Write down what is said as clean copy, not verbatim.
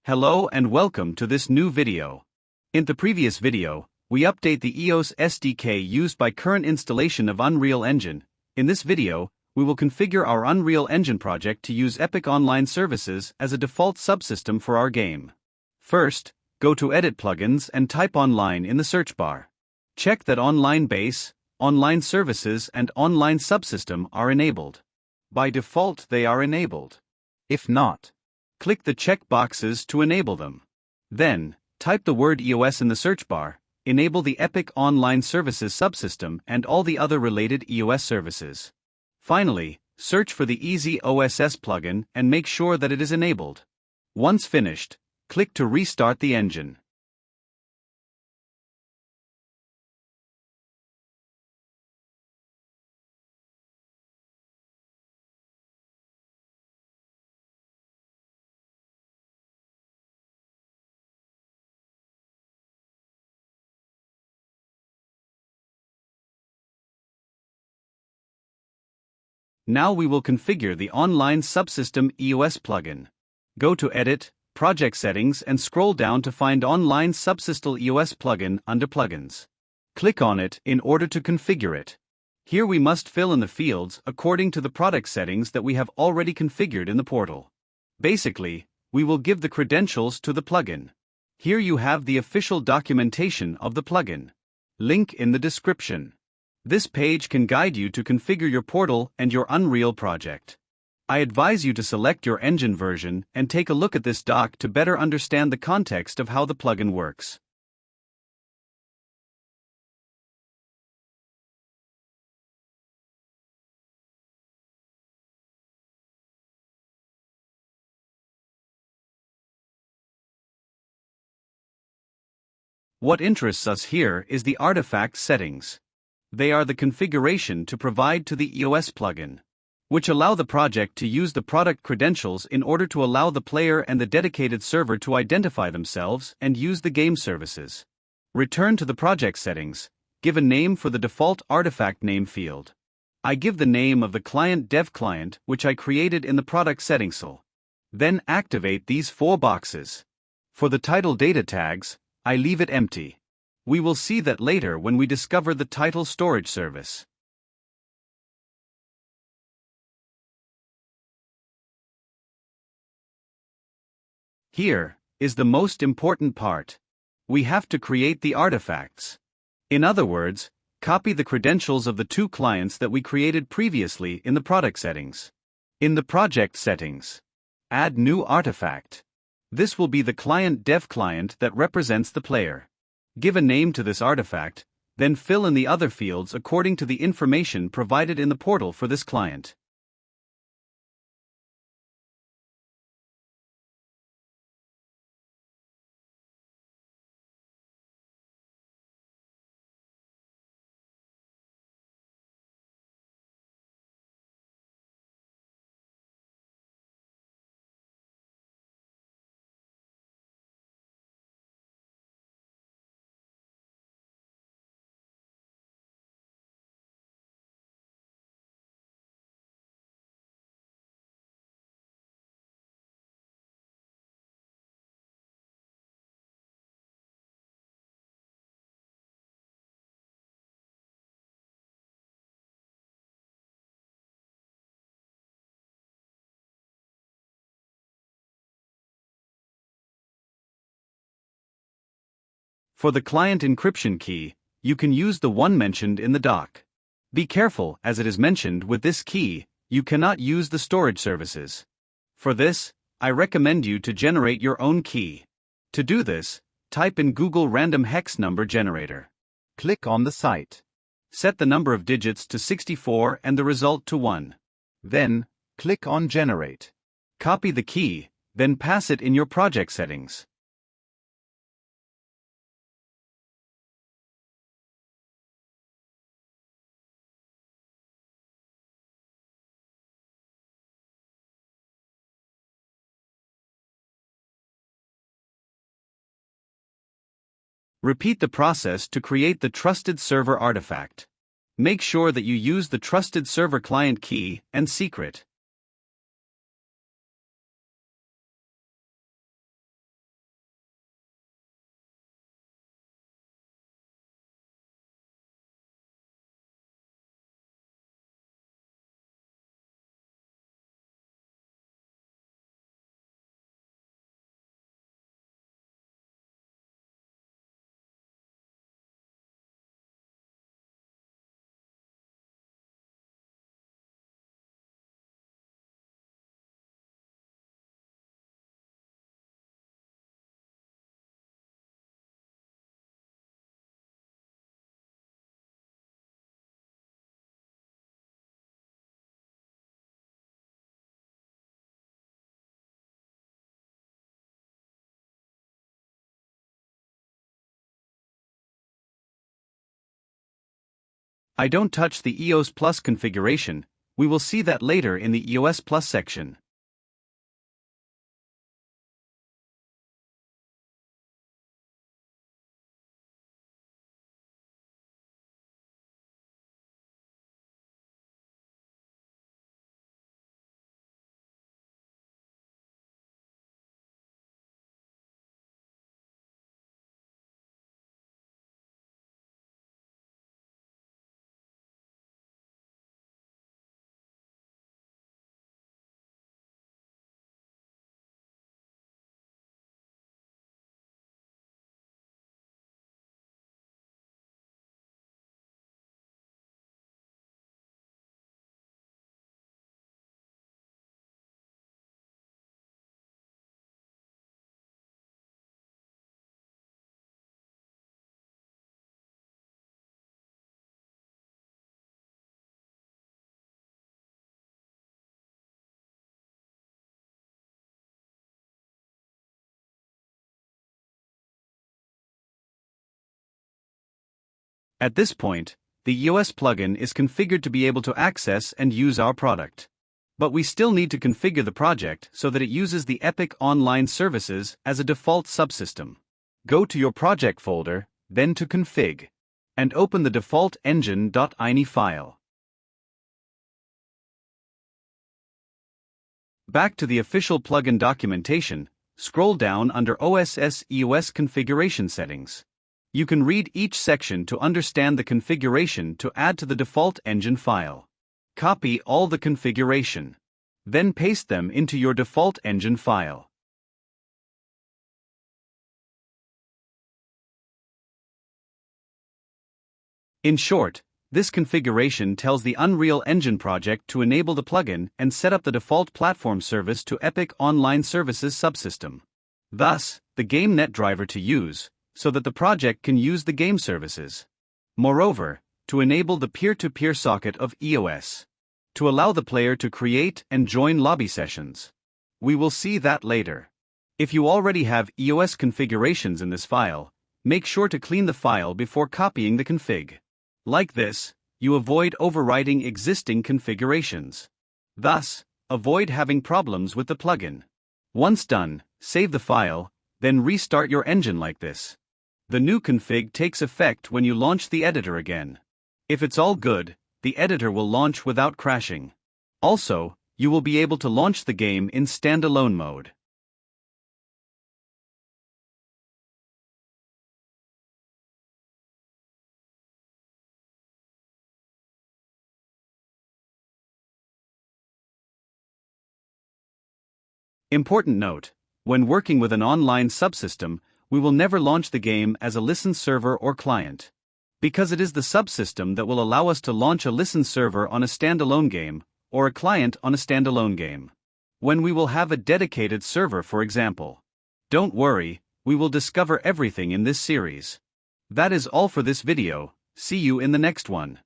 Hello and welcome to this new video. In the previous video, we update the EOS SDK used by current installation of Unreal Engine. In this video, we will configure our Unreal Engine project to use Epic Online Services as a default subsystem for our game. First, go to Edit Plugins and type Online in the search bar. Check that Online Base, Online Services and Online Subsystem are enabled. By default, they are enabled. If not, click the check boxes to enable them. Then, type the word EOS in the search bar, enable the Epic Online Services subsystem and all the other related EOS services. Finally, search for the Easy OSS plugin and make sure that it is enabled. Once finished, click to restart the engine. Now we will configure the Online Subsystem EOS plugin. Go to Edit, Project Settings and scroll down to find Online Subsystem EOS plugin under Plugins. Click on it in order to configure it. Here we must fill in the fields according to the product settings that we have already configured in the portal. Basically, we will give the credentials to the plugin. Here you have the official documentation of the plugin. Link in the description. This page can guide you to configure your portal and your Unreal project. I advise you to select your engine version and take a look at this doc to better understand the context of how the plugin works. What interests us here is the artifact settings. They are the configuration to provide to the EOS plugin, which allow the project to use the product credentials in order to allow the player and the dedicated server to identify themselves and use the game services. Return to the project settings, give a name for the default artifact name field. I give the name of the client dev client which I created in the product settings. Then activate these four boxes. For the title data tags, I leave it empty. We will see that later when we discover the title storage service. Here is the most important part. We have to create the artifacts. In other words, copy the credentials of the two clients that we created previously in the product settings. In the project settings, add new artifact. This will be the client dev client that represents the player. Give a name to this artifact, then fill in the other fields according to the information provided in the portal for this client. For the client encryption key, you can use the one mentioned in the doc. Be careful, as it is mentioned with this key, you cannot use the storage services. For this, I recommend you to generate your own key. To do this, type in Google Random Hex Number Generator. Click on the site. Set the number of digits to 64 and the result to 1. Then, click on Generate. Copy the key, then pass it in your project settings. Repeat the process to create the Trusted Server artifact. Make sure that you use the Trusted Server client key and secret. I don't touch the EOS Plus configuration, we will see that later in the EOS Plus section. At this point, the EOS plugin is configured to be able to access and use our product. But we still need to configure the project so that it uses the Epic Online Services as a default subsystem. Go to your project folder, then to config, and open the default engine.ini file. Back to the official plugin documentation, scroll down under OSS EOS configuration settings. You can read each section to understand the configuration to add to the default engine file. Copy all the configuration. Then paste them into your default engine file. In short, this configuration tells the Unreal Engine project to enable the plugin and set up the default platform service to Epic Online Services subsystem. Thus, the game net driver to use, so that the project can use the game services. Moreover, to enable the peer-to-peer socket of EOS. To allow the player to create and join lobby sessions. We will see that later. If you already have EOS configurations in this file, make sure to clean the file before copying the config. Like this, you avoid overwriting existing configurations. Thus, avoid having problems with the plugin. Once done, save the file, then restart your engine like this. The new config takes effect when you launch the editor again. If it's all good, the editor will launch without crashing. Also, you will be able to launch the game in standalone mode. Important note: when working with an online subsystem, we will never launch the game as a listen server or client. Because it is the subsystem that will allow us to launch a listen server on a standalone game, or a client on a standalone game. When we will have a dedicated server, for example. Don't worry, we will discover everything in this series. That is all for this video, see you in the next one.